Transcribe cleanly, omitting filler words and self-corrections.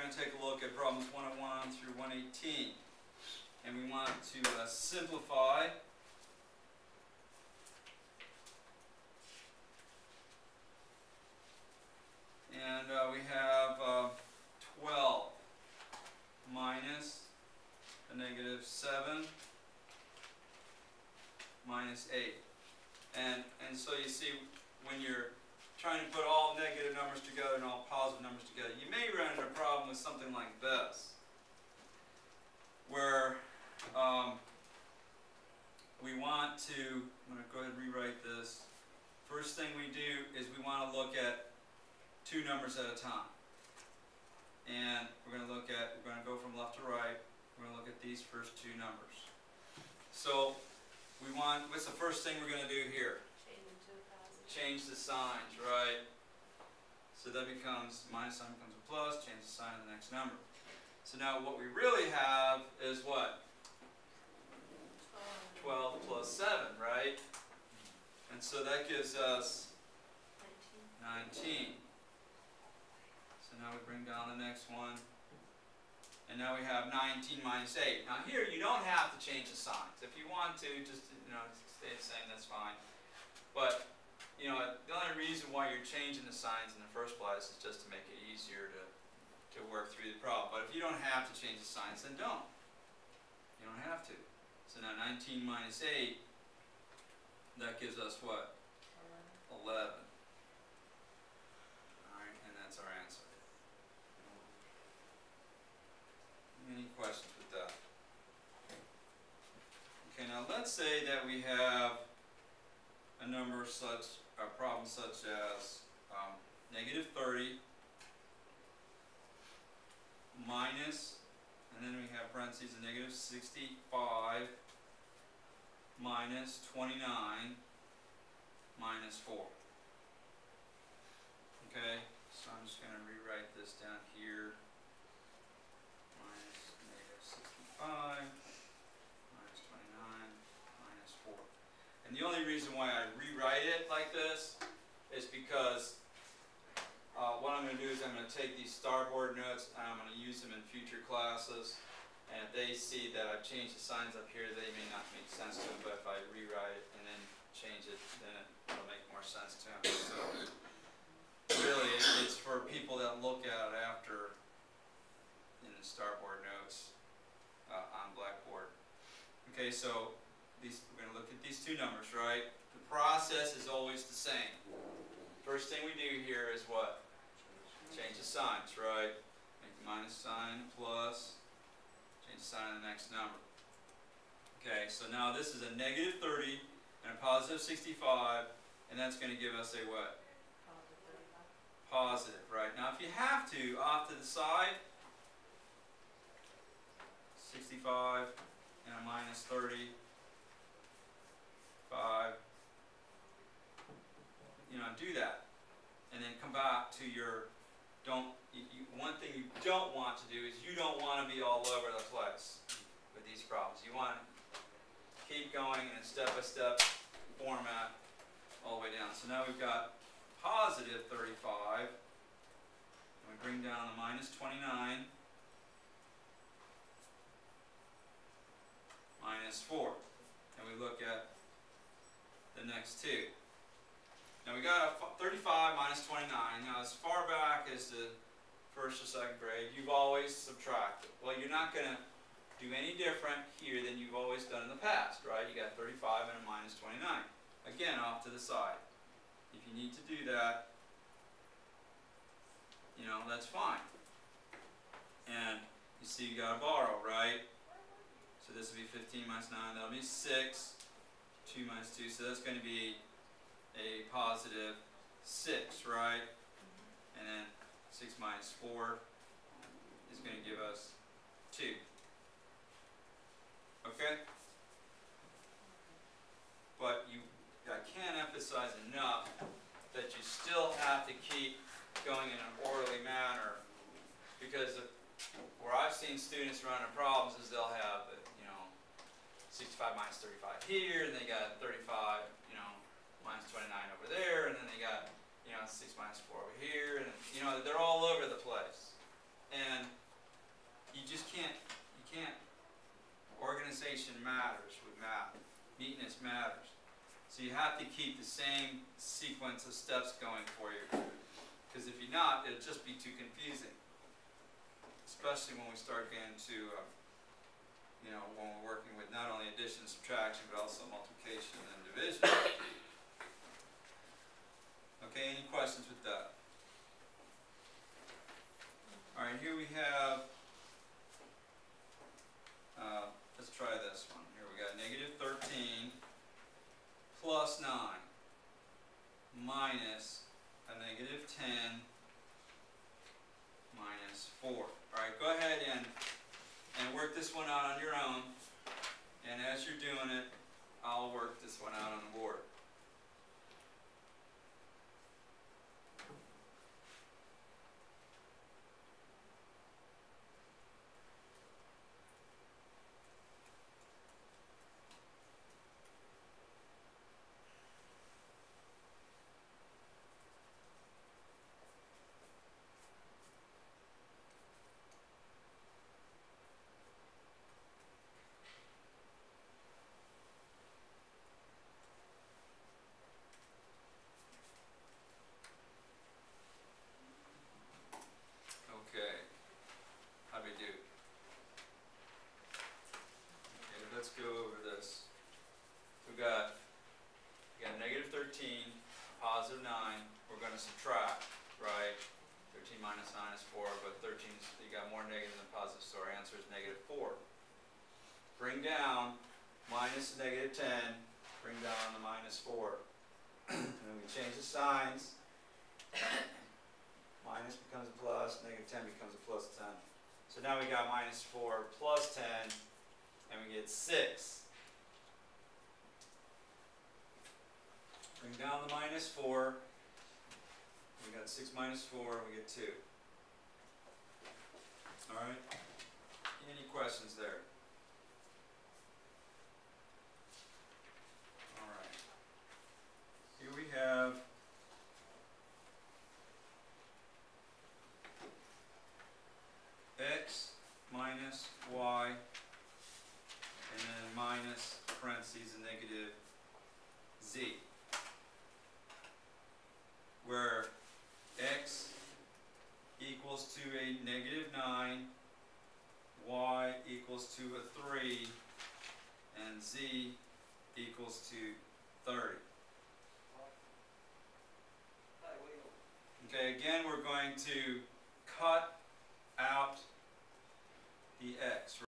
going to take a look at problems 101 through 118. And we want to simplify. And we have 12 minus a negative 7 minus 8. And so you see, when you're trying to put all negative numbers together and all positive numbers together, you may run into a problem with something like this, where we want to, I'm going to go ahead and rewrite this. First thing we do is we want to look at two numbers at a time. And we're going to go from left to right. We're going to look at these first two numbers. So what's the first thing we're going to do here? Change the signs, right? So that becomes, minus sign becomes a plus, change the sign of the next number. So now what we really have is what? 12 plus 7, right? And so that gives us 19. So now we bring down the next one. And now we have 19 minus 8. Now here you don't have to change the signs. If you want to, just stay the same, that's fine. But the only reason why you're changing the signs in the first place is just to make it easier to work through the problem. But if you don't have to change the signs, then don't. You don't have to. So now 19 minus 8, that gives us what? 11. Alright, and that's our answer. Any questions with that? Okay, now let's say that we have a number such, a problem such as negative 30 minus, and then we have parentheses, a negative 65 minus 29 minus 4. Okay, so I'm just going to rewrite this down here. Minus negative 65 minus 29 minus 4. And the only reason why I rewrite it like this is because what I'm going to do is I'm going to take these starboard notes and I'm going to use them in future classes. And if they see that I've changed the signs up here, they may not make sense to them. But if I rewrite it and then change it, then it'll make more sense to them. So really, it's for people that look at it after in the starboard notes on Blackboard. Okay, so we're going to look at these two numbers, right? The process is always the same. First thing we do here is what? Change the signs, right? Make the minus sign plus, change the sign of the next number. Okay, so now this is a negative 30 and a positive 65, and that's going to give us a what? Positive, right? Now if you have to, off to the side, 65 and a minus 30, 5, do that. And then come back to your, one thing you don't want to do is you don't want to be all over the place with these problems. You want to keep going in a step-by-step format all the way down. So now we've got positive 35, and we bring down the minus 29, minus 4, and we look at the next two. Now we got a 35 minus 29. Now as far back as the first or second grade, you've always subtracted. Well, you're not going to do any different here than you've always done in the past, right? You got 35 and a minus 29. Again, off to the side. If you need to do that, that's fine. And you see you got to borrow, right? So this will be 15 minus 9. That'll be 6. 2 minus 2. So that's going to be a positive 6, right? And then 6 minus 4 is going to give us 2. Okay? But I can't emphasize enough that you still have to keep going in an orderly manner, because where I've seen students run into problems is they'll have 65 minus 35 here, and they got 35 minus 29 over there, and then they got 6 minus 4 over here, and they're all over the place. And So you have to keep the same sequence of steps going for you. Because if you're not, it'll just be too confusing. Especially when we start getting to, you know, when we're working with not only addition and subtraction, but also multiplication and division. Okay, any questions with that? Alright, here we have, let's try this one. Here we got negative 13 plus 9 minus a negative 10 minus 4. Alright, go ahead and work this one out on your own. And as you're doing it, I'll work this one out on the board. Okay, how'd we do? Okay, let's go over this. We got negative 13, positive 9. We're going to subtract, right? 13 minus 9 is 4, but 13, you got more negative than positive, so our answer is negative 4. Bring down minus negative 10, bring down the minus 4. And then we change the signs. Minus becomes a plus, negative 10 becomes a plus 10. So now we got minus 4 plus 10, and we get 6. Bring down the minus 4. We got 6 minus 4, we get 2. Alright? Any questions there? Alright. Here we have x minus y, and then minus parentheses and negative z, where x equals to a negative 9, y equals to a 3, and z equals to 30. Okay, again we're going to cut out the x.